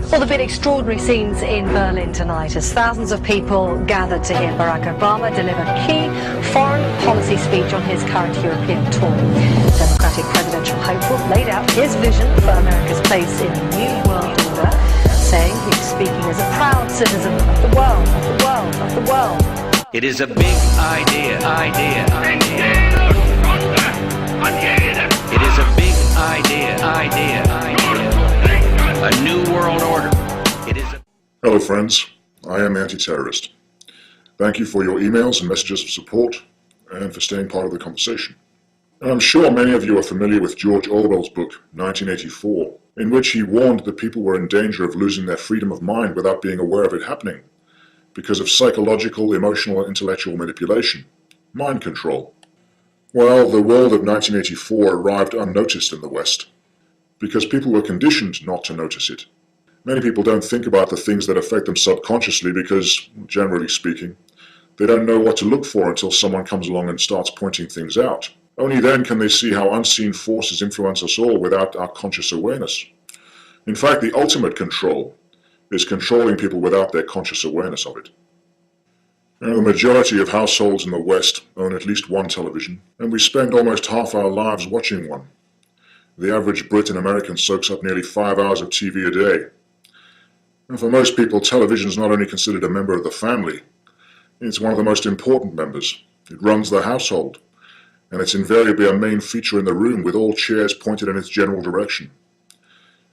Well, there have been extraordinary scenes in Berlin tonight as thousands of people gathered to hear Barack Obama deliver key foreign policy speech on his current European tour. Democratic presidential hopeful laid out his vision for America's place in the new world order, saying he was speaking as a proud citizen of the world, of the world, of the world. It is a big idea. It is a big idea. A new world order. Hello friends, I am TheAntiTerrorist. Thank you for your emails and messages of support and for staying part of the conversation. And I'm sure many of you are familiar with George Orwell's book, 1984, in which he warned that people were in danger of losing their freedom of mind without being aware of it happening because of psychological, emotional, and intellectual manipulation, mind control. Well, the world of 1984 arrived unnoticed in the West because people were conditioned not to notice it. Many people don't think about the things that affect them subconsciously because, generally speaking, they don't know what to look for until someone comes along and starts pointing things out. Only then can they see how unseen forces influence us all without our conscious awareness. In fact, the ultimate control is controlling people without their conscious awareness of it. Now, the majority of households in the West own at least one television, and we spend almost half our lives watching one. The average Brit and American soaks up nearly 5 hours of TV a day. And for most people, television is not only considered a member of the family, it's one of the most important members. It runs the household, and it's invariably a main feature in the room with all chairs pointed in its general direction.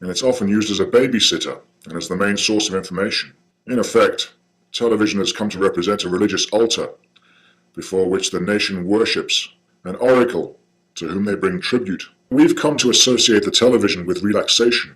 And it's often used as a babysitter and as the main source of information. In effect, television has come to represent a religious altar before which the nation worships, an oracle to whom they bring tribute. We've come to associate the television with relaxation.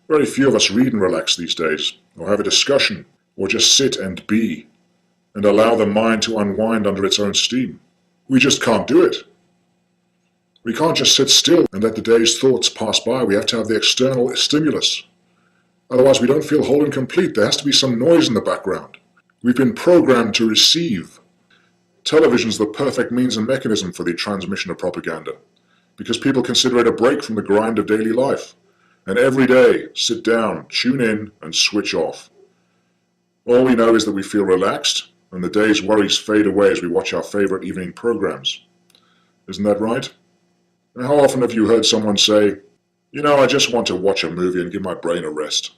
Very few of us read and relax these days, or have a discussion, or just sit and be, and allow the mind to unwind under its own steam. We just can't do it. We can't just sit still and let the day's thoughts pass by. We have to have the external stimulus. Otherwise we don't feel whole and complete. There has to be some noise in the background. We've been programmed to receive. Television is the perfect means and mechanism for the transmission of propaganda, because people consider it a break from the grind of daily life. And every day, sit down, tune in, and switch off. All we know is that we feel relaxed, and the day's worries fade away as we watch our favorite evening programs. Isn't that right? And how often have you heard someone say, I just want to watch a movie and give my brain a rest?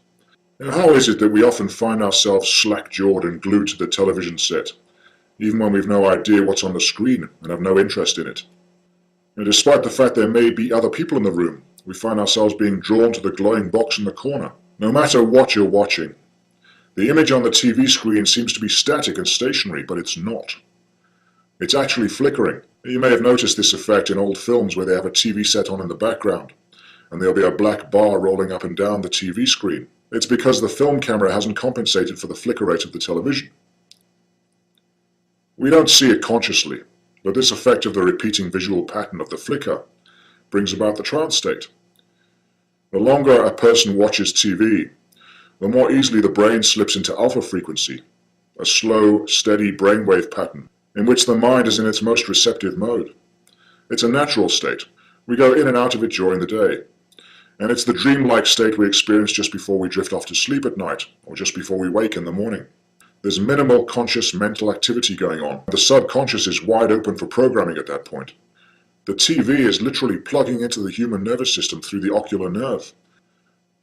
And how is it that we often find ourselves slack-jawed and glued to the television set, even when we've no idea what's on the screen and have no interest in it? And despite the fact there may be other people in the room, we find ourselves being drawn to the glowing box in the corner. No matter what you're watching, the image on the TV screen seems to be static and stationary, but it's not. It's actually flickering. You may have noticed this effect in old films where they have a TV set on in the background, and there'll be a black bar rolling up and down the TV screen. It's because the film camera hasn't compensated for the flicker rate of the television. We don't see it consciously, but this effect of the repeating visual pattern of the flicker brings about the trance state. The longer a person watches TV, the more easily the brain slips into alpha frequency, a slow, steady brainwave pattern in which the mind is in its most receptive mode. It's a natural state. We go in and out of it during the day. And it's the dreamlike state we experience just before we drift off to sleep at night, or just before we wake in the morning. There's minimal conscious mental activity going on. The subconscious is wide open for programming at that point. The TV is literally plugging into the human nervous system through the ocular nerve.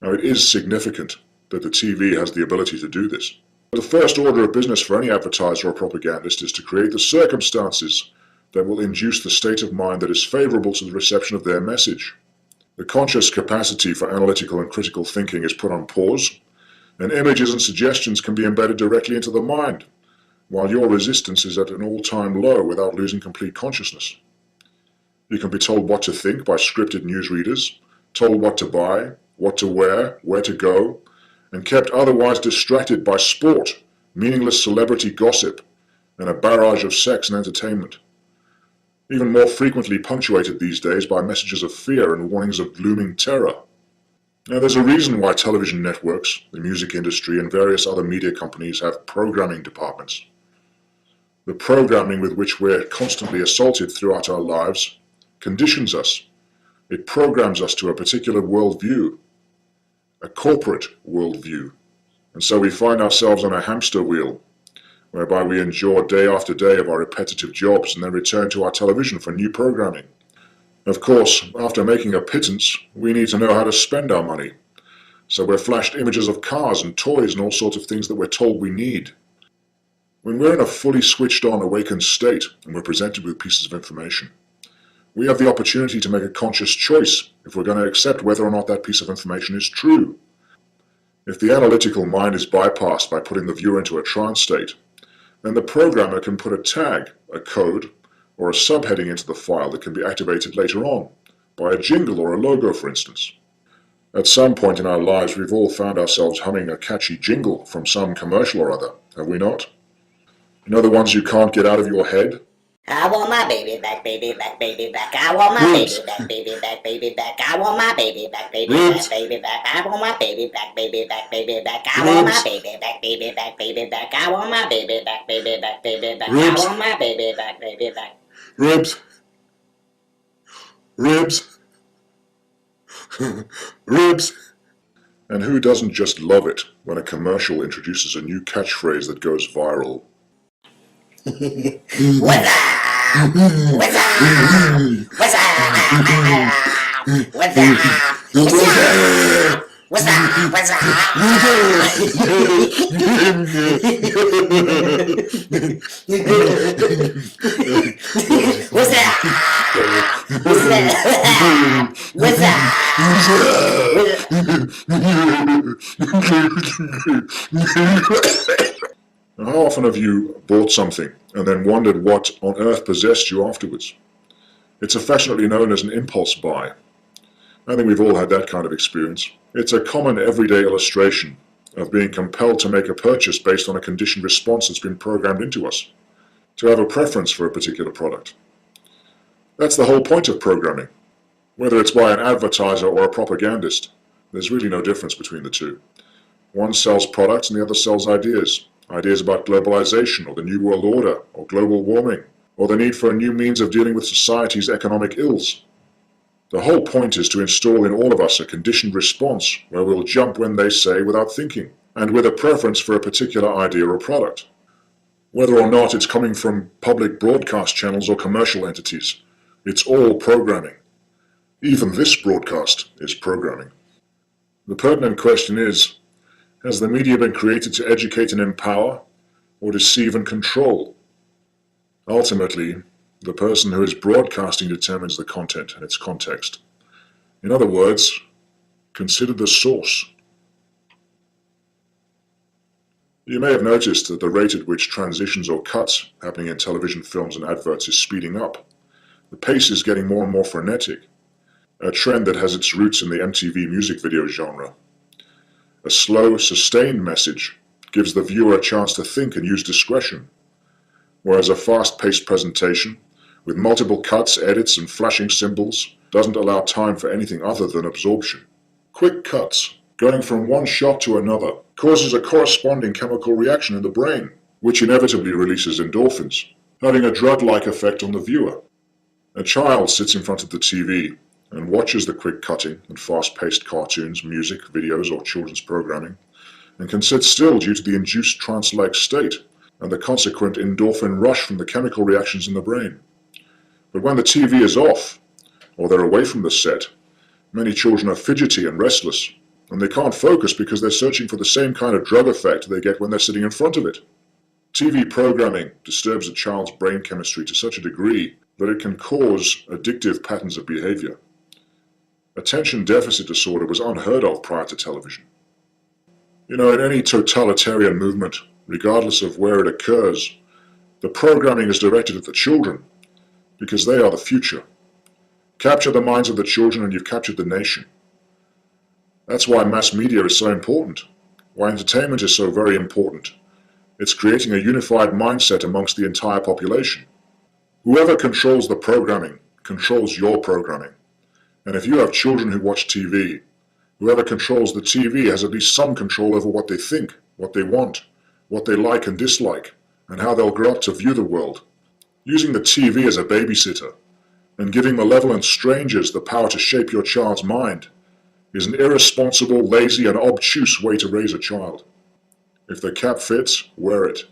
Now, it is significant that the TV has the ability to do this. The first order of business for any advertiser or propagandist is to create the circumstances that will induce the state of mind that is favorable to the reception of their message. The conscious capacity for analytical and critical thinking is put on pause, and images and suggestions can be embedded directly into the mind, while your resistance is at an all-time low without losing complete consciousness. You can be told what to think by scripted newsreaders, told what to buy, what to wear, where to go, and kept otherwise distracted by sport, meaningless celebrity gossip, and a barrage of sex and entertainment. Even more frequently punctuated these days by messages of fear and warnings of looming terror. Now, there's a reason why television networks, the music industry, and various other media companies have programming departments. The programming with which we're constantly assaulted throughout our lives conditions us. It programs us to a particular worldview. a corporate worldview. And so we find ourselves on a hamster wheel, whereby we endure day after day of our repetitive jobs and then return to our television for new programming. Of course, after making a pittance, we need to know how to spend our money. So we're flashed images of cars and toys and all sorts of things that we're told we need. When we're in a fully switched on, awakened state and we're presented with pieces of information, we have the opportunity to make a conscious choice if we're going to accept whether or not that piece of information is true. If the analytical mind is bypassed by putting the viewer into a trance state, then the programmer can put a tag, a code, or a subheading into the file that can be activated later on, by a jingle or a logo, for instance. At some point in our lives, we've all found ourselves humming a catchy jingle from some commercial or other, have we not? You know, the ones you can't get out of your head? I want my baby back, baby back, baby back. I want my baby back, baby back, baby back. I want my baby back, baby back, baby back. I want my baby back, baby back, baby back. I want my baby back, baby back, baby back. I want my baby back, baby back, baby back. I want my baby back, baby back. Ribs. Ribs. And who doesn't just love it when a commercial introduces a new catchphrase that goes viral? What's up? What's up? What's up? What's up? What's up? What's up? What's up? What's up? What's up? How often have you bought something and then wondered what on earth possessed you afterwards? It's affectionately known as an impulse buy. I think we've all had that kind of experience. It's a common everyday illustration of being compelled to make a purchase based on a conditioned response that's been programmed into us, to have a preference for a particular product. That's the whole point of programming. Whether it's by an advertiser or a propagandist, there's really no difference between the two. One sells products and the other sells ideas. Ideas about globalization or the New World Order or global warming or the need for a new means of dealing with society's economic ills. The whole point is to install in all of us a conditioned response where we'll jump when they say without thinking and with a preference for a particular idea or product. Whether or not it's coming from public broadcast channels or commercial entities, it's all programming. Even this broadcast is programming. The pertinent question is, has the media been created to educate and empower, or deceive and control? Ultimately, the person who is broadcasting determines the content and its context. In other words, consider the source. You may have noticed that the rate at which transitions or cuts happening in television, films and adverts is speeding up. The pace is getting more and more frenetic, a trend that has its roots in the MTV music video genre. A slow, sustained message gives the viewer a chance to think and use discretion, whereas a fast-paced presentation, with multiple cuts, edits, and flashing symbols, doesn't allow time for anything other than absorption. Quick cuts, going from one shot to another, causes a corresponding chemical reaction in the brain, which inevitably releases endorphins, having a drug-like effect on the viewer. A child sits in front of the TV and watches the quick cutting and fast-paced cartoons, music, videos, or children's programming, and can sit still due to the induced trance-like state and the consequent endorphin rush from the chemical reactions in the brain. But when the TV is off, or they're away from the set, many children are fidgety and restless, and they can't focus because they're searching for the same kind of drug effect they get when they're sitting in front of it. TV programming disturbs a child's brain chemistry to such a degree that it can cause addictive patterns of behavior. Attention deficit disorder was unheard of prior to television. You know, in any totalitarian movement, regardless of where it occurs, the programming is directed at the children, because they are the future. Capture the minds of the children and you've captured the nation. That's why mass media is so important, why entertainment is so very important. It's creating a unified mindset amongst the entire population. Whoever controls the programming controls your programming. And if you have children who watch TV, whoever controls the TV has at least some control over what they think, what they want, what they like and dislike, and how they'll grow up to view the world. Using the TV as a babysitter and giving malevolent strangers the power to shape your child's mind is an irresponsible, lazy, and obtuse way to raise a child. If the cap fits, wear it.